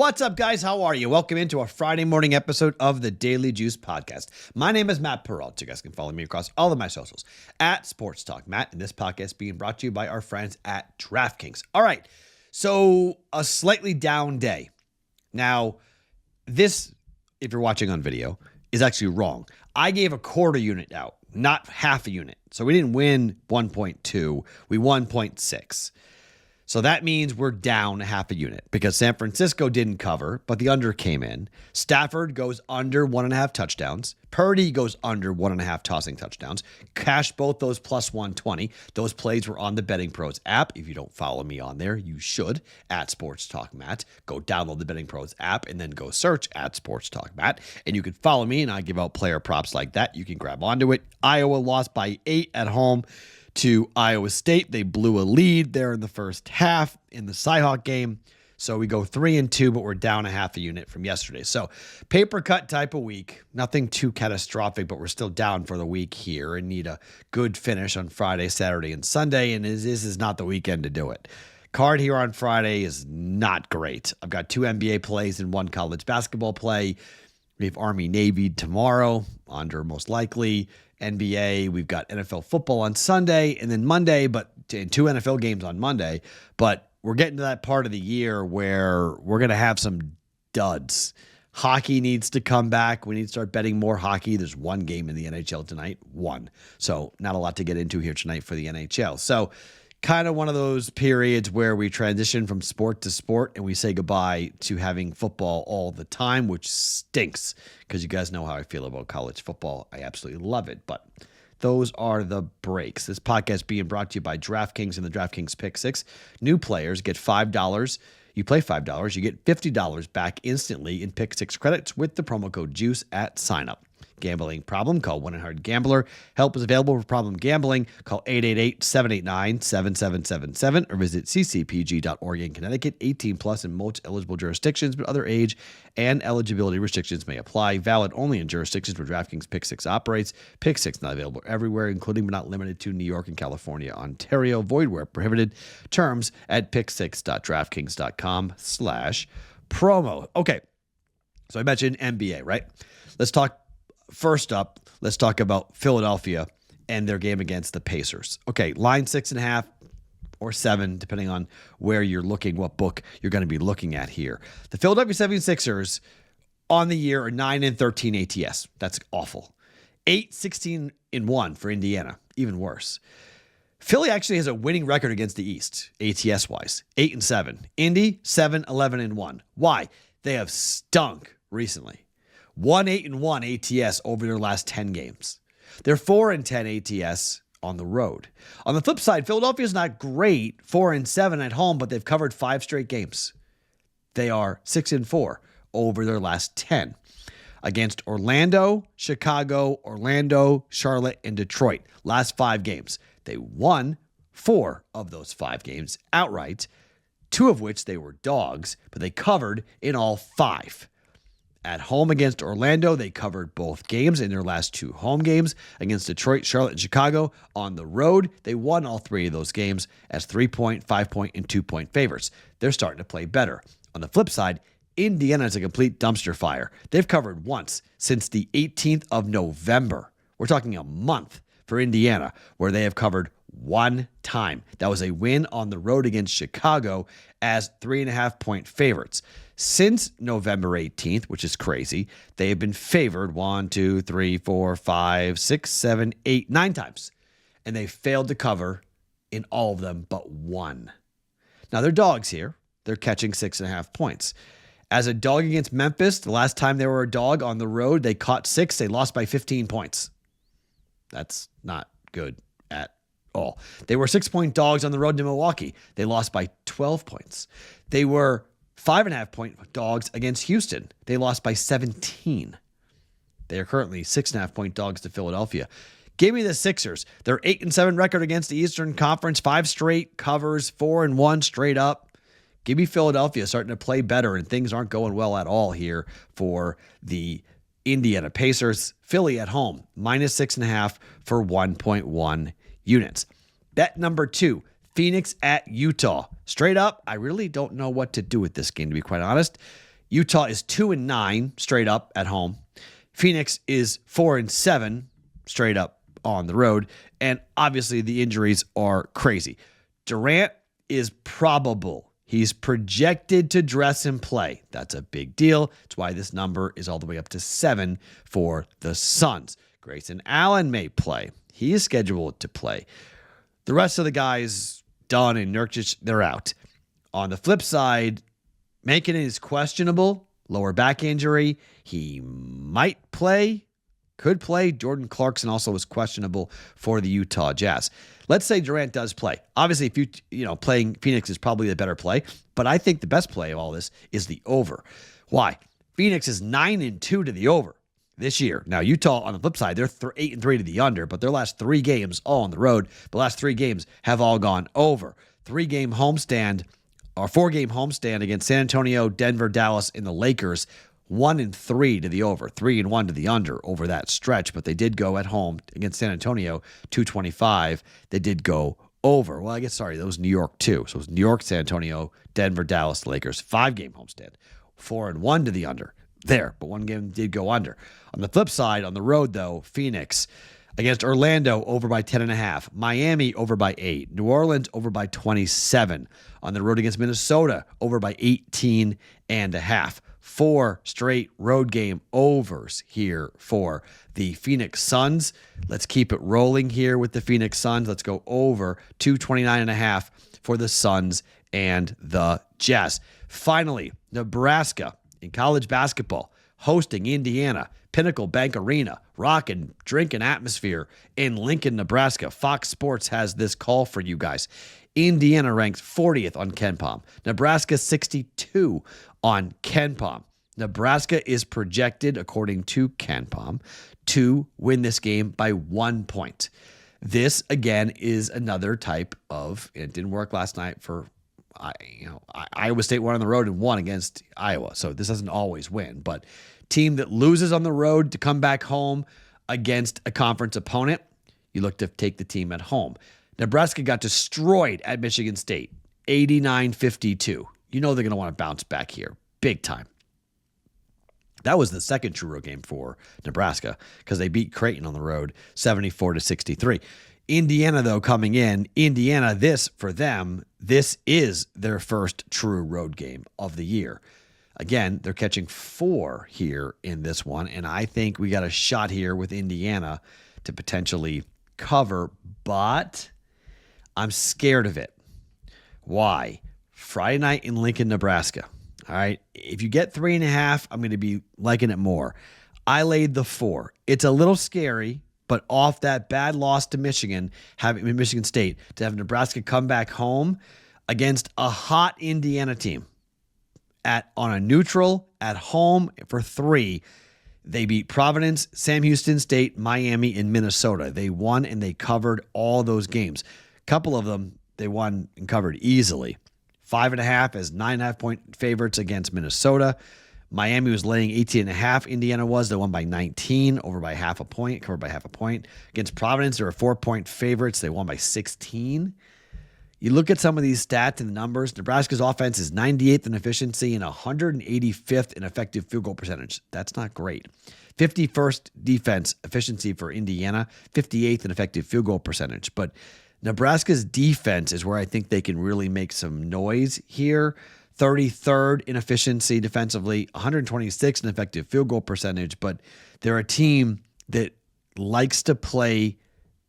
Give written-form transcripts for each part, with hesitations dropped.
What's up, guys? How are you? Welcome into a Friday morning episode of the Daily Juice Podcast. My name is Matt Peralt. You guys can follow me across all of my socials at Sports Talk Matt, and this podcast being brought to you by our friends at DraftKings. All right, so a slightly down day. Now, this, if you're watching on video, is actually wrong. I gave a quarter unit out, not half a unit. So we didn't win 1.2, we won 0.6. So that means we're down a half a unit because San Francisco didn't cover, but the under came in. Stafford goes under 1.5 touchdowns. Purdy goes under 1.5 tossing touchdowns. Cash both those plus 120. Those plays were on the BettingPros app. If you don't follow me on there, you should, at Sports Talk Matt. Go download the BettingPros app and then go search at Sports Talk Matt. And you can follow me, and I give out player props like that. You can grab onto it. Iowa lost by 8 at home to Iowa State. They blew a lead there in the first half in the Cyhawk game. So we go 3-2, but we're down a half a unit from yesterday. So paper cut type of week, nothing too catastrophic, but we're still down for the week here and need a good finish on Friday, Saturday, and Sunday. And this is not the weekend to do it. Card here on Friday is not great. I've got 2 NBA plays and 1 college basketball play. We have Army-Navy tomorrow, under most likely. NBA, we've got NFL football on Sunday and then Monday, but 2 NFL games on Monday. But we're getting to that part of the year where we're going to have some duds. Hockey needs to come back. We need to start betting more hockey. There's 1 game in the NHL tonight, 1. So not a lot to get into here tonight for the NHL. So kind of one of those periods where we transition from sport to sport and we say goodbye to having football all the time, which stinks because you guys know how I feel about college football. I absolutely love it, but those are the breaks. This podcast being brought to you by DraftKings and the DraftKings Pick 6. New players get $5. You play $5, you get $50 back instantly in Pick 6 credits with the promo code JUICE at signup. Gambling problem? Call 1-800-GAMBLER. Help is available for problem gambling. Call 888-789-7777 or visit ccpg.org in Connecticut. 18 plus in most eligible jurisdictions, but other age and eligibility restrictions may apply. Valid only in jurisdictions where DraftKings Pick 6 operates. Pick 6 not available everywhere, including but not limited to New York and California, Ontario. Void where prohibited. Terms at pick6.draftkings.com/promo. Okay, so I mentioned NBA, right? First up, let's talk about Philadelphia and their game against the Pacers. Okay, line 6.5 or 7, depending on where you're looking, what book you're going to be looking at here. The Philadelphia 76ers on the year are 9-13 ATS. That's awful. 8-16-1 for Indiana, even worse. Philly actually has a winning record against the East, ATS-wise, 8-7. Indy, 7-11-1. Why? They have stunk recently. 1-8-1 ATS over their last 10 games. They're 4-10 ATS on the road. On the flip side, Philadelphia's not great, 4-7 at home, but they've covered 5 straight games. They are 6-4 over their last 10. Against Orlando, Chicago, Charlotte, and Detroit. Last 5 games. They won 4 of those 5 games outright, 2 of which they were dogs, but they covered in all 5. At home against Orlando, they covered both games in their last 2 home games. Against Detroit, Charlotte, and Chicago, on the road, they won all 3 of those games as 3-point, 5-point, and 2-point favorites. They're starting to play better. On the flip side, Indiana is a complete dumpster fire. They've covered once since the 18th of November. We're talking a month for Indiana, where they have covered 1 time. That was a win on the road against Chicago as 3.5-point favorites. Since November 18th, which is crazy, they have been favored 1, 2, 3, 4, 5, 6, 7, 8, 9 times. And they failed to cover in all of them but 1. Now, they're dogs here. They're catching 6.5 points. As a dog against Memphis, the last time they were a dog on the road, they caught 6. They lost by 15 points. That's not good at all. They were 6-point dogs on the road to Milwaukee. They lost by 12 points. They were 5.5-point dogs against Houston. They lost by 17. They are currently 6.5-point dogs to Philadelphia. Give me the Sixers. Their 8-7 record against the Eastern Conference, 5 straight covers, 4-1 straight up. Give me Philadelphia starting to play better, and things aren't going well at all here for the Indiana Pacers. Philly at home, -6.5 for 1.1 units. Bet number 2, Phoenix at Utah. Straight up, I really don't know what to do with this game, to be quite honest. Utah is 2-9 straight up at home. Phoenix is 4-7 straight up on the road. And obviously the injuries are crazy. Durant is probable. He's projected to dress and play. That's a big deal. That's why this number is all the way up to 7 for the Suns. Grayson Allen may play. He is scheduled to play. The rest of the guys, Dunn and Nurkic, they're out. On the flip side, Mankin is questionable. Lower back injury. He might play, could play. Jordan Clarkson also was questionable for the Utah Jazz. Let's say Durant does play. Obviously, if playing Phoenix is probably the better play, but I think the best play of all this is the over. Why? Phoenix is 9-2 to the over this year. Now, Utah, on the flip side, they're 8-3 to the under, but their last 3 games all on the road. The last 3 games have all gone over. 4-game homestand against San Antonio, Denver, Dallas, and the Lakers. 1-3 to the over, 3-1 to the under over that stretch, but they did go at home against San Antonio, 225. They did go over. Well, that was New York too. So it was New York, San Antonio, Denver, Dallas, Lakers, 5-game homestand, 4-1 to the under there, but 1 game did go under. On the flip side, on the road though, Phoenix against Orlando over by 10.5, Miami over by 8, New Orleans over by 27. On the road against Minnesota over by 18.5. 4 straight road game overs here for the Phoenix Suns. Let's keep it rolling here with the Phoenix Suns. Let's go over 229.5 for the Suns and the Jazz. Finally, Nebraska in college basketball hosting Indiana, Pinnacle Bank Arena, rockin', drinking atmosphere in Lincoln, Nebraska. Fox Sports has this call for you guys. Indiana ranks 40th on KenPom. Nebraska 62 on KenPom. Nebraska is projected, according to KenPom, to win this game by 1 point. This, again, is another type of, it didn't work last night for, Iowa State won on the road and won against Iowa. So this doesn't always win, but team that loses on the road to come back home against a conference opponent, you look to take the team at home. Nebraska got destroyed at Michigan State, 89-52. You know they're going to want to bounce back here, big time. That was the second true road game for Nebraska because they beat Creighton on the road, 74-63. Indiana, though, coming in, this is their first true road game of the year. Again, they're catching 4 here in this one, and I think we got a shot here with Indiana to potentially cover, but I'm scared of it. Why? Friday night in Lincoln, Nebraska. All right. If you get 3.5, I'm going to be liking it more. I laid the 4. It's a little scary, but off that bad loss to Michigan State, to have Nebraska come back home against a hot Indiana team on a neutral at home for 3. They beat Providence, Sam Houston State, Miami, and Minnesota. They won and they covered all those games. A couple of them they won and covered easily. 5.5 as 9.5 point favorites against Minnesota. Miami was laying 18.5. Indiana was. They won by 19, over by half a point, covered by half a point. Against Providence, they were 4-point favorites. They won by 16. You look at some of these stats and the numbers. Nebraska's offense is 98th in efficiency and 185th in effective field goal percentage. That's not great. 51st defense efficiency for Indiana, 58th in effective field goal percentage. But Nebraska's defense is where I think they can really make some noise here. 33rd in efficiency defensively, 126th in effective field goal percentage. But they're a team that likes to play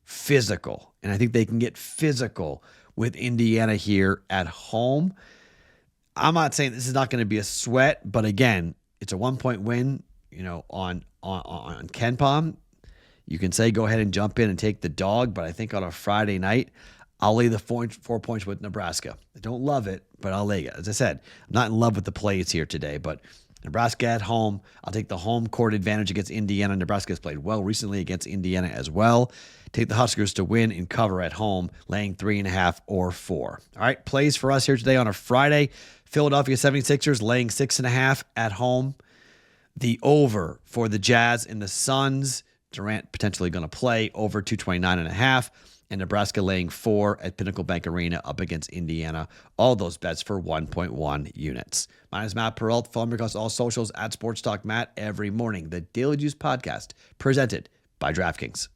physical. And I think they can get physical with Indiana here at home. I'm not saying this is not going to be a sweat, but again, it's a 1-point win, on KenPom. You can say go ahead and jump in and take the dog, but I think on a Friday night, I'll lay the 4 points with Nebraska. I don't love it, but I'll lay it. As I said, I'm not in love with the plays here today, but Nebraska at home, I'll take the home court advantage against Indiana. Nebraska has played well recently against Indiana as well. Take the Huskers to win and cover at home, laying 3.5 or 4. All right, plays for us here today on a Friday. Philadelphia 76ers laying 6.5 at home. The over for the Jazz and the Suns. Durant potentially going to play over 229.5. and Nebraska laying 4 at Pinnacle Bank Arena up against Indiana. All those bets for 1.1 units. My name is Matt Peralt. Follow me across all socials at Sports Talk Matt every morning. The Daily Juice Podcast presented by DraftKings.